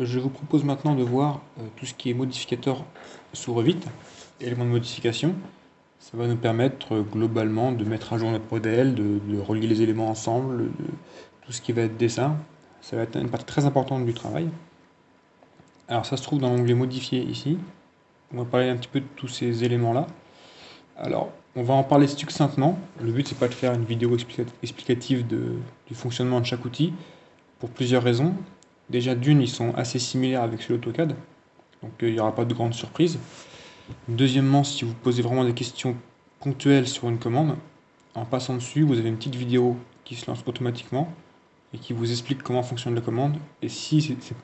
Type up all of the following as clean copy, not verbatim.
Je vous propose maintenant de voir tout ce qui est modificateur sous Revit, éléments de modification. Ça va nous permettre globalement de mettre à jour notre modèle, de relier les éléments ensemble, tout ce qui va être dessin. Ça va être une partie très importante du travail. Alors ça se trouve dans l'onglet modifier ici. On va parler un petit peu de tous ces éléments-là. Alors, on va en parler succinctement. Le but, c'est pas de faire une vidéo explicative du fonctionnement de chaque outil, pour plusieurs raisons. Déjà, d'une, ils sont assez similaires avec ceux d'AutoCAD, donc il n'y aura pas de grande surprise. Deuxièmement, si vous posez vraiment des questions ponctuelles sur une commande, en passant dessus, vous avez une petite vidéo qui se lance automatiquement et qui vous explique comment fonctionne la commande. Et si c'est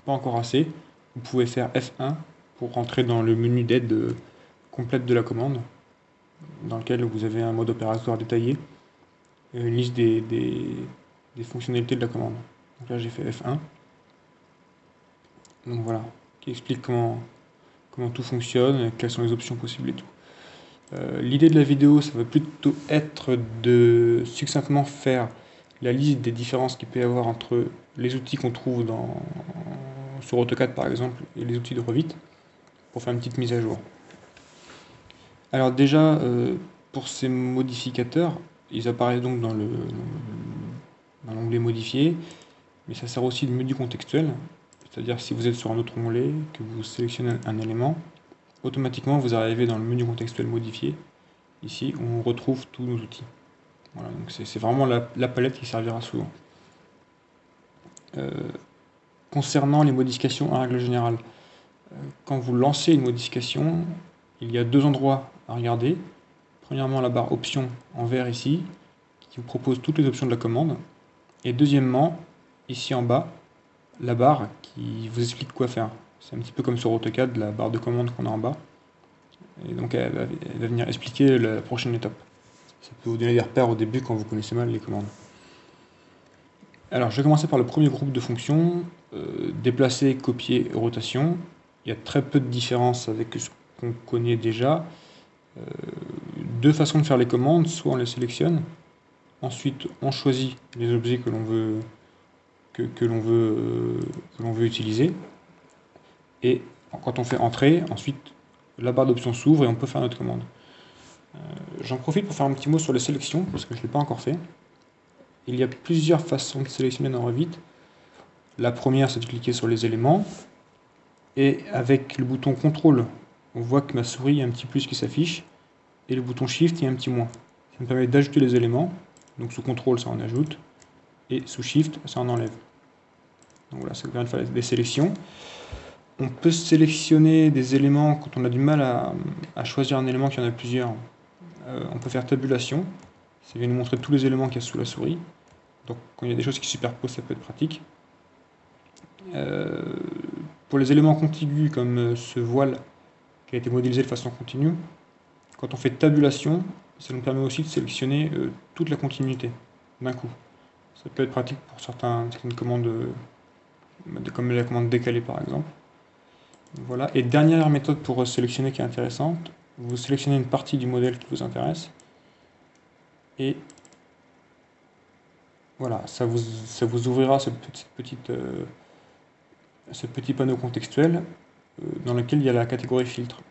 pas encore assez, vous pouvez faire F1 pour rentrer dans le menu d'aide complète de la commande, dans lequel vous avez un mode opératoire détaillé et une liste des fonctionnalités de la commande. Donc là, j'ai fait F1. Donc voilà, qui explique comment tout fonctionne, quelles sont les options possibles et tout. L'idée de la vidéo, ça va plutôt être de succinctement faire la liste des différences qu'il peut y avoir entre les outils qu'on trouve sur AutoCAD par exemple et les outils de Revit, pour faire une petite mise à jour. Alors déjà, pour ces modificateurs, ils apparaissent donc dans l'onglet modifier, mais ça sert aussi de menu contextuel. C'est-à-dire si vous êtes sur un autre onglet, que vous sélectionnez un élément, automatiquement vous arrivez dans le menu contextuel modifié, ici où on retrouve tous nos outils. Voilà, donc c'est vraiment la palette qui servira souvent. Concernant les modifications en règle générale, quand vous lancez une modification, il y a deux endroits à regarder. Premièrement, la barre options en vert ici, qui vous propose toutes les options de la commande. Et deuxièmement, ici en bas, la barre qui vous explique quoi faire. C'est un petit peu comme sur AutoCAD, la barre de commande qu'on a en bas. Et donc elle va venir expliquer la prochaine étape. Ça peut vous donner des repères au début quand vous connaissez mal les commandes. Alors je vais commencer par le premier groupe de fonctions, déplacer, copier, rotation. Il y a très peu de différence avec ce qu'on connaît déjà. Deux façons de faire les commandes, soit on les sélectionne, ensuite on choisit les objets que l'on veut que l'on veut utiliser. Et quand on fait entrer, ensuite la barre d'options s'ouvre et on peut faire notre commande. J'en profite pour faire un petit mot sur les sélections, parce que je ne l'ai pas encore fait. Il y a plusieurs façons de sélectionner dans Revit. La première, c'est de cliquer sur les éléments. Et avec le bouton CTRL, on voit que ma souris, il y a un petit plus qui s'affiche. Et le bouton SHIFT, il y a un petit moins. Ça me permet d'ajouter les éléments. Donc sous CTRL, ça en ajoute. Et sous SHIFT, ça en enlève. Donc voilà, ça permet de faire des sélections. On peut sélectionner des éléments quand on a du mal à choisir un élément, qu'il y en a plusieurs. On peut faire tabulation. Ça vient nous montrer tous les éléments qu'il y a sous la souris. Donc quand il y a des choses qui superposent, ça peut être pratique. Pour les éléments contigus, comme ce voile qui a été modélisé de façon continue, quand on fait tabulation, ça nous permet aussi de sélectionner toute la continuité d'un coup. Ça peut être pratique pour certaines commandes, comme la commande décalée par exemple. Voilà. Et dernière méthode pour sélectionner qui est intéressante, vous sélectionnez une partie du modèle qui vous intéresse, et voilà, ça vous ouvrira ce petit panneau contextuel dans lequel il y a la catégorie filtre.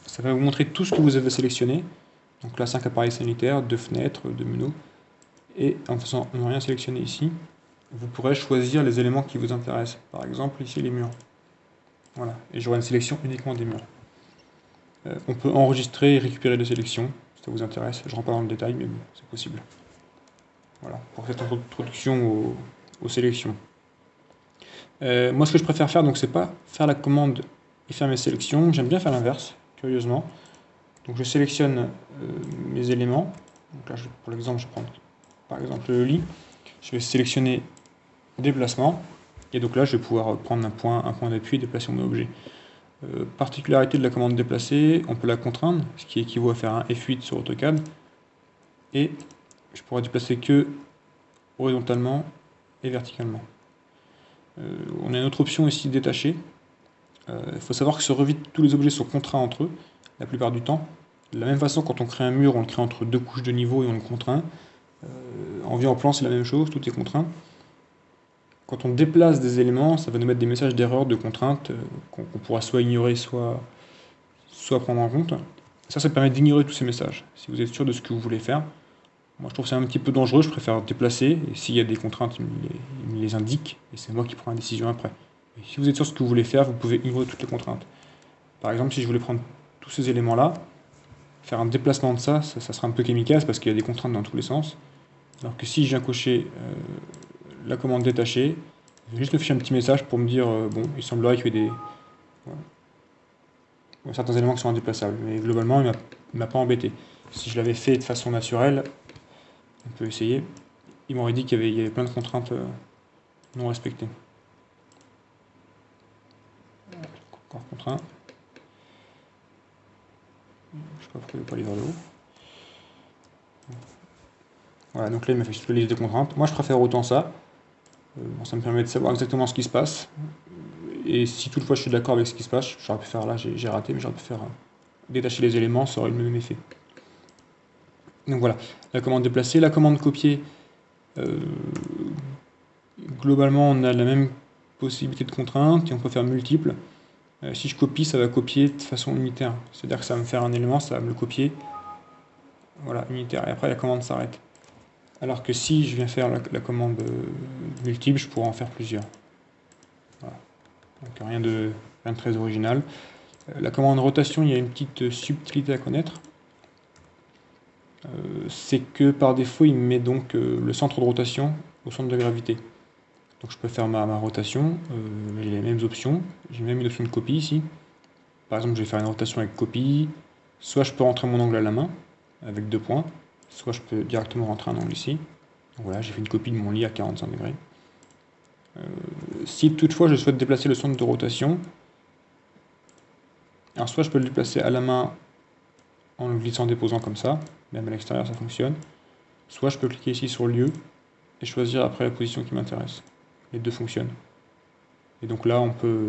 Ça va vous montrer tout ce que vous avez sélectionné. Donc là, 5 appareils sanitaires, 2 fenêtres, 2 menus. Et en ne rien sélectionner ici, vous pourrez choisir les éléments qui vous intéressent. Par exemple, ici, les murs. Voilà, et j'aurai une sélection uniquement des murs. On peut enregistrer et récupérer les sélections, si ça vous intéresse. Je ne rentre pas dans le détail, mais bon, c'est possible. Voilà, pour cette introduction aux sélections. Moi, ce que je préfère faire, donc, c'est pas faire la commande et faire mes sélections. J'aime bien faire l'inverse, curieusement. Donc, je sélectionne mes éléments. Donc là, pour l'exemple, je prends par exemple le lit. Je vais sélectionner déplacement. Et donc là, je vais pouvoir prendre un point d'appui et déplacer mon objet. Particularité de la commande déplacer, on peut la contraindre, ce qui équivaut à faire un F8 sur AutoCAD. Et je pourrais déplacer que horizontalement et verticalement. On a une autre option ici, détacher. Il faut savoir que sur Revit, tous les objets sont contraints entre eux, la plupart du temps. De la même façon, quand on crée un mur, on le crée entre deux couches de niveau et on le contraint. En vue en plan, c'est la même chose, tout est contraint. quand on déplace des éléments, ça va nous mettre des messages d'erreur, de contraintes qu'on pourra soit ignorer, soit prendre en compte. Ça permet d'ignorer tous ces messages, si vous êtes sûr de ce que vous voulez faire. Moi, je trouve ça un petit peu dangereux, je préfère déplacer, et s'il y a des contraintes, il me les indique, et c'est moi qui prends la décision après. Et si vous êtes sûr de ce que vous voulez faire, vous pouvez ignorer toutes les contraintes. Par exemple, si je voulais prendre tous ces éléments-là, faire un déplacement de ça sera un peu kamikaze, parce qu'il y a des contraintes dans tous les sens. Alors que si je viens cocher la commande détacher, je vais juste me ficher un petit message pour me dire, bon, il semblerait qu'il y ait certains éléments qui sont indéplaçables, mais globalement, il ne m'a pas embêté. Si je l'avais fait de façon naturelle, on peut essayer, il m'aurait dit qu'il y avait plein de contraintes non respectées. Encore contraint. Je ne sais pas pourquoi il ne veut pas aller vers le haut. Voilà, donc là il m'a fait toute la liste des contraintes. Moi je préfère autant ça. Ça me permet de savoir exactement ce qui se passe. Et si toutefois je suis d'accord avec ce qui se passe, j'aurais pu faire là, j'ai raté, mais j'aurais pu faire détacher les éléments, ça aurait eu le même effet. Donc voilà, la commande déplacer, la commande copier. Globalement, on a la même possibilité de contrainte et on peut faire multiples. Si je copie, ça va copier de façon unitaire. C'est-à-dire que ça va me faire un élément, ça va me le copier. Voilà, unitaire. Et après, la commande s'arrête. Alors que si je viens faire la commande multiple, je pourrais en faire plusieurs. Voilà. Donc rien de très original. La commande rotation, il y a une petite subtilité à connaître. C'est que par défaut, il me met donc le centre de rotation au centre de gravité. Donc je peux faire ma rotation, j'ai les mêmes options. J'ai même une option de copie ici. Par exemple, je vais faire une rotation avec copie. Soit je peux rentrer mon angle à la main, avec 2 points. Soit je peux directement rentrer un angle ici. Donc voilà, j'ai fait une copie de mon lit à 45 degrés. Si toutefois je souhaite déplacer le centre de rotation, alors soit je peux le déplacer à la main en le glissant déposant comme ça, même à l'extérieur ça fonctionne. Soit je peux cliquer ici sur lieu et choisir après la position qui m'intéresse. Les deux fonctionnent. Et donc là on peut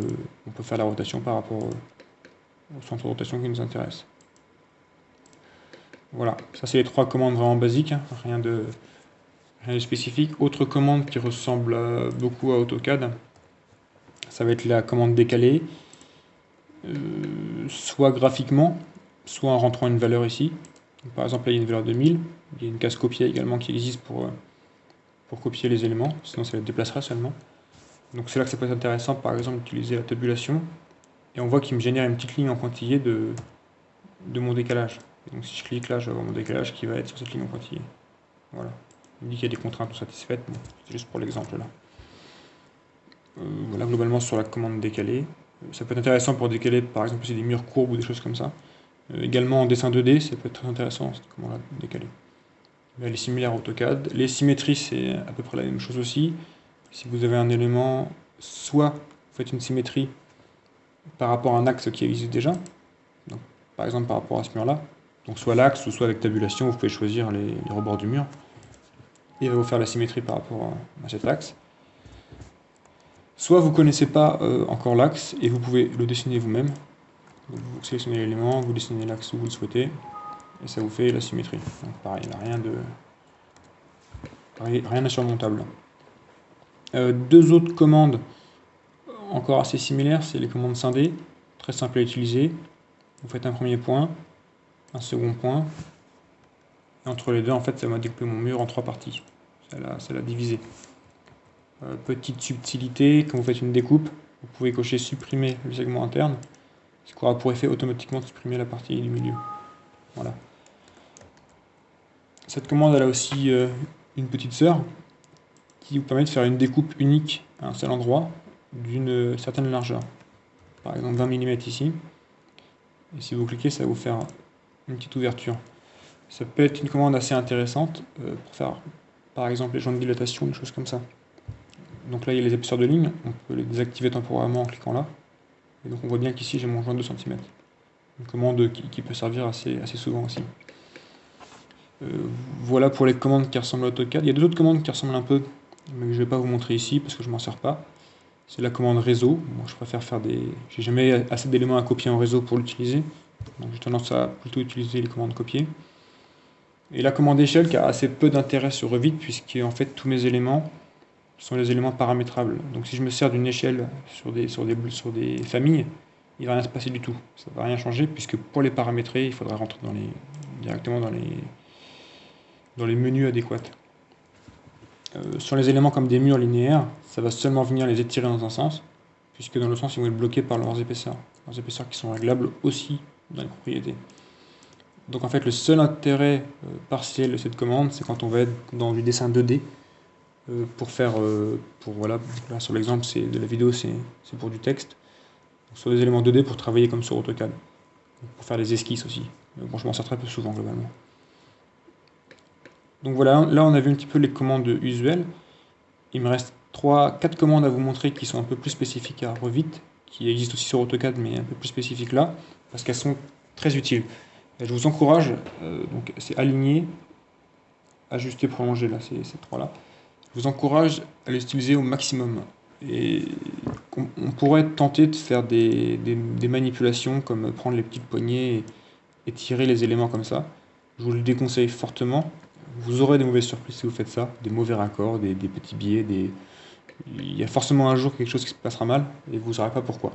faire la rotation par rapport au centre de rotation qui nous intéresse. Voilà, ça c'est les 3 commandes vraiment basiques, hein, rien de spécifique. Autre commande qui ressemble beaucoup à AutoCAD, ça va être la commande décalée, soit graphiquement, soit en rentrant une valeur ici. Donc, par exemple là il y a une valeur de 1000, il y a une case copier également qui existe pour copier les éléments, sinon ça les déplacera seulement. Donc c'est là que ça peut être intéressant, par exemple d'utiliser la tabulation, et on voit qu'il me génère une petite ligne en pointillé de mon décalage. Et donc si je clique là, je vais avoir mon décalage qui va être sur cette ligne en pointillé. Voilà. Il me dit qu'il y a des contraintes non satisfaites, bon, c'est juste pour l'exemple là. Voilà, globalement sur la commande décalée. Ça peut être intéressant pour décaler par exemple si des murs courbes ou des choses comme ça. Également en dessin 2D, ça peut être très intéressant cette commande-là décalée. Elle est similaire à AutoCAD. Les symétries, c'est à peu près la même chose aussi. Si vous avez un élément, soit vous faites une symétrie par rapport à un axe qui existe déjà, donc, par exemple par rapport à ce mur-là, donc soit l'axe ou soit avec tabulation, vous pouvez choisir les rebords du mur, et il va vous faire la symétrie par rapport à cet axe. Soit vous ne connaissez pas encore l'axe et vous pouvez le dessiner vous-même. Vous sélectionnez l'élément, vous dessinez l'axe où vous le souhaitez, et ça vous fait la symétrie. Donc pareil, il n'y a rien d'insurmontable. 2 autres commandes encore assez similaires, c'est les commandes scindées, très simple à utiliser. Vous faites un premier point, un second point, et entre les deux, en fait, ça va découper mon mur en 3 parties. Ça l'a divisé. Petite subtilité, quand vous faites une découpe, vous pouvez cocher supprimer le segment interne, ce qui aura pour effet automatiquement de supprimer la partie du milieu. Voilà. Cette commande elle a aussi une petite sœur qui vous permet de faire une découpe unique à un seul endroit d'une certaine largeur. Par exemple 20 mm ici. Et si vous cliquez, ça va vous faire une petite ouverture. Ça peut être une commande assez intéressante pour faire par exemple les joints de dilatation, des choses comme ça. Donc là il y a les épaisseurs de ligne, on peut les désactiver temporairement en cliquant là. Et donc on voit bien qu'ici j'ai mon joint de 2 cm. Une commande qui peut servir assez souvent aussi. Voilà pour les commandes qui ressemblent à AutoCAD. Il y a 2 autres commandes qui ressemblent un peu, mais que je ne vais pas vous montrer ici parce que je ne m'en sers pas. C'est la commande réseau. Moi je préfère faire des... J'ai jamais assez d'éléments à copier en réseau pour l'utiliser. Donc j'ai tendance à plutôt utiliser les commandes copier. Et la commande échelle qui a assez peu d'intérêt sur Revit puisque en fait tous mes éléments sont les éléments paramétrables. Donc si je me sers d'une échelle sur des familles, il ne va rien se passer du tout. Ça ne va rien changer, puisque pour les paramétrer, il faudra rentrer directement dans les menus adéquats. Sur les éléments comme des murs linéaires, ça va seulement venir les étirer dans un sens, puisque dans le sens, ils vont être bloqués par leurs épaisseurs. Leurs épaisseurs qui sont réglables aussi dans les propriétés. Donc en fait, le seul intérêt partiel de cette commande, c'est quand on va être dans du dessin 2D, voilà, là sur l'exemple de la vidéo, c'est pour du texte. Donc, sur des éléments 2D pour travailler comme sur AutoCAD. Donc, pour faire des esquisses aussi. Mais bon, je m'en sers très peu souvent globalement. Donc voilà, là on a vu un petit peu les commandes usuelles. Il me reste 4 commandes à vous montrer qui sont un peu plus spécifiques à Revit, qui existent aussi sur AutoCAD mais un peu plus spécifiques là, parce qu'elles sont très utiles. Et je vous encourage, donc c'est aligner, ajuster, prolonger, là, ces 3-là. Je vous encourage à les utiliser au maximum. Et on pourrait tenter de faire des manipulations comme prendre les petites poignées et tirer les éléments comme ça. Je vous le déconseille fortement. Vous aurez des mauvaises surprises si vous faites ça, des mauvais raccords, des petits biais, il y a forcément un jour quelque chose qui se passera mal et vous ne saurez pas pourquoi.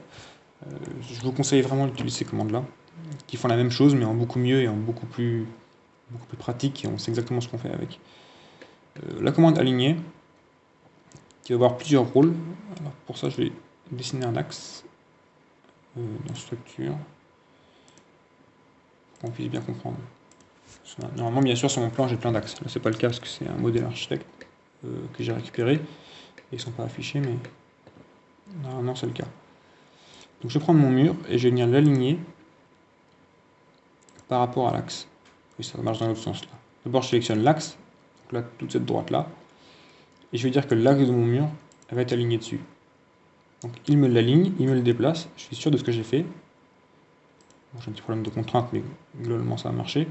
Je vous conseille vraiment d'utiliser ces commandes-là, qui font la même chose mais en beaucoup mieux et en beaucoup plus pratique, et on sait exactement ce qu'on fait avec. La commande aligner, qui va avoir plusieurs rôles. Alors pour ça, je vais dessiner un axe dans structure, pour qu'on puisse bien comprendre. Normalement, bien sûr, sur mon plan, j'ai plein d'axes. Là, c'est pas le cas parce que c'est un modèle architecte que j'ai récupéré. Et ils sont pas affichés, mais normalement, c'est le cas. Donc, je vais prendre mon mur et je vais venir l'aligner par rapport à l'axe. Et ça marche dans l'autre sens là. D'abord, je sélectionne l'axe, donc là, toute cette droite là, et je vais dire que l'axe de mon mur va être aligné dessus. Donc, il me l'aligne, il me le déplace. Je suis sûr de ce que j'ai fait. Bon, j'ai un petit problème de contrainte, mais globalement, ça a marché.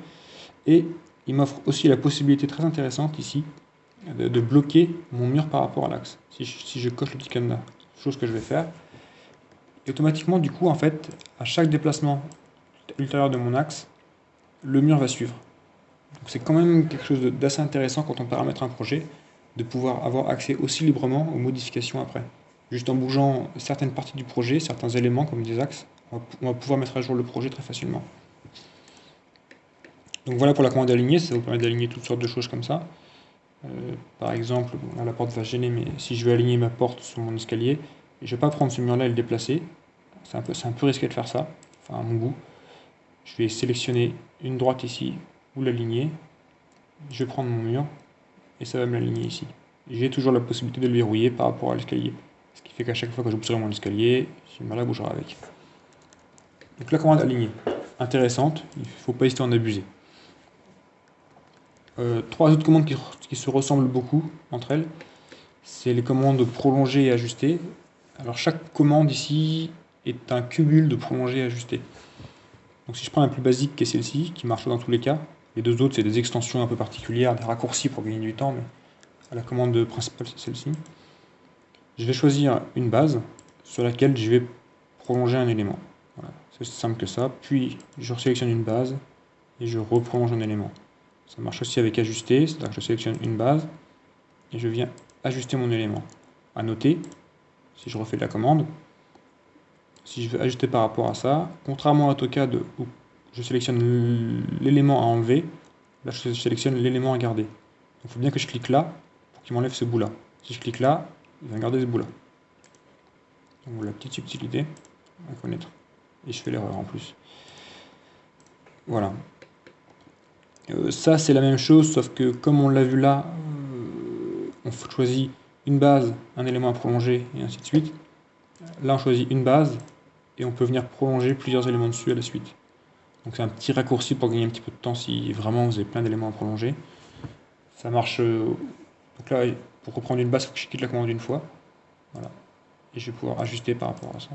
Et il m'offre aussi la possibilité très intéressante ici de bloquer mon mur par rapport à l'axe. Si je coche le petit cadenas, chose que je vais faire, et automatiquement, du coup, en fait, à chaque déplacement ultérieur de mon axe, le mur va suivre. Donc c'est quand même quelque chose d'assez intéressant quand on paramètre un projet, de pouvoir avoir accès aussi librement aux modifications après. Juste en bougeant certaines parties du projet, certains éléments comme des axes, on va pouvoir mettre à jour le projet très facilement. Donc voilà pour la commande aligner, ça vous permet d'aligner toutes sortes de choses comme ça. Par exemple, bon, là, la porte va gêner, mais si je veux aligner ma porte sur mon escalier, je ne vais pas prendre ce mur-là et le déplacer. C'est un peu risqué de faire ça, enfin à mon goût. Je vais sélectionner une droite ici, ou l'aligner. Je vais prendre mon mur, et ça va me l'aligner ici. J'ai toujours la possibilité de le verrouiller par rapport à l'escalier. Ce qui fait qu'à chaque fois que je bougerai mon escalier, ce mur-là bougera avec. Donc la commande aligner, intéressante, il ne faut pas hésiter à en abuser. 3 autres commandes qui se ressemblent beaucoup entre elles, c'est les commandes prolonger et ajuster. Alors chaque commande ici est un cumul de prolonger et ajuster. Donc si je prends la plus basique qui est celle-ci, qui marche dans tous les cas, les deux autres c'est des extensions un peu particulières, des raccourcis pour gagner du temps, mais la commande principale c'est celle-ci. Je vais choisir une base sur laquelle je vais prolonger un élément. Voilà. C'est aussi simple que ça. Puis je sélectionne une base et je reprolonge un élément. Ça marche aussi avec ajuster, c'est-à-dire que je sélectionne une base et je viens ajuster mon élément. À noter, si je refais la commande, si je veux ajuster par rapport à ça, contrairement à AutoCAD où je sélectionne l'élément à enlever, là je sélectionne l'élément à garder. Donc il faut bien que je clique là pour qu'il m'enlève ce bout-là. Si je clique là, il va garder ce bout-là. Donc voilà, petite subtilité à connaître. Et je fais l'erreur en plus. Voilà. Ça c'est la même chose, sauf que comme on l'a vu là, on choisit une base, un élément à prolonger, et ainsi de suite. Là on choisit une base, et on peut venir prolonger plusieurs éléments dessus à la suite. Donc c'est un petit raccourci pour gagner un petit peu de temps si vraiment vous avez plein d'éléments à prolonger. Ça marche. Donc là, pour reprendre une base, il faut que je quitte la commande une fois. Voilà. Et je vais pouvoir ajuster par rapport à ça.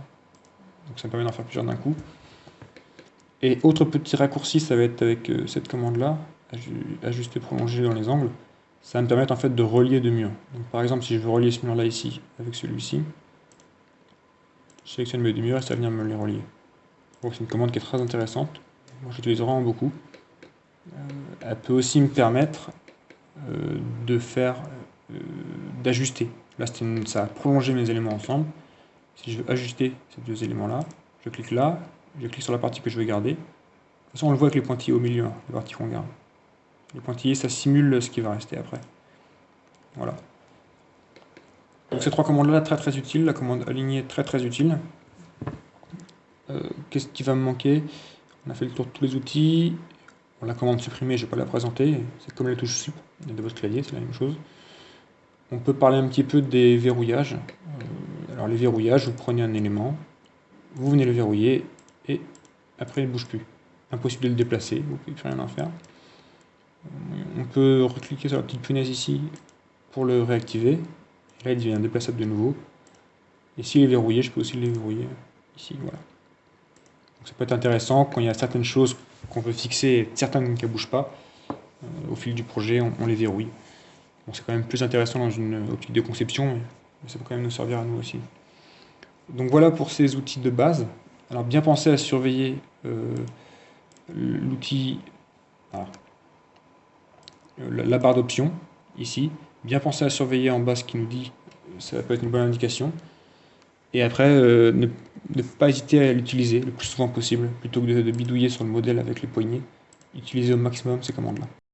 Donc ça me permet d'en faire plusieurs d'un coup. Et autre petit raccourci, ça va être avec cette commande-là, ajuster, prolonger dans les angles. Ça va me permettre en fait de relier deux murs. Donc par exemple, si je veux relier ce mur-là ici avec celui-ci, je sélectionne mes deux murs et ça va venir me les relier. Donc c'est une commande qui est très intéressante. Moi j'utilise vraiment beaucoup. Elle peut aussi me permettre d'ajuster Là, ça a prolongé mes éléments ensemble. Si je veux ajuster ces deux éléments-là, je clique là, je clique sur la partie que je veux garder. De toute façon, on le voit avec les pointillés au milieu, hein, les parties qu'on garde. Les pointillés, ça simule ce qui va rester après. Voilà. Donc ces trois commandes-là, très très utiles. La commande aligner, très très utile. Qu'est-ce qui va me manquer? On a fait le tour de tous les outils. Bon, la commande supprimer, je ne vais pas la présenter. C'est comme les touches sup de votre clavier, c'est la même chose. On peut parler un petit peu des verrouillages. Alors les verrouillages, vous prenez un élément, vous venez le verrouiller, et après il ne bouge plus. Impossible de le déplacer, vous ne pouvez plus rien en faire. On peut recliquer sur la petite punaise ici pour le réactiver. Et là il devient déplaçable de nouveau. Et s'il est verrouillé, je peux aussi le verrouiller ici, voilà. Donc ça peut être intéressant quand il y a certaines choses qu'on veut fixer et certaines qui ne bougent pas. Au fil du projet, on les verrouille. Bon, c'est quand même plus intéressant dans une optique de conception, mais ça peut quand même nous servir à nous aussi. Donc voilà pour ces outils de base. Alors bien penser à surveiller l'outil, la barre d'options, ici. Bien penser à surveiller en bas ce qui nous dit, ça peut être une bonne indication. Et après, ne pas hésiter à l'utiliser le plus souvent possible, plutôt que de bidouiller sur le modèle avec les poignées. Utiliser au maximum ces commandes-là.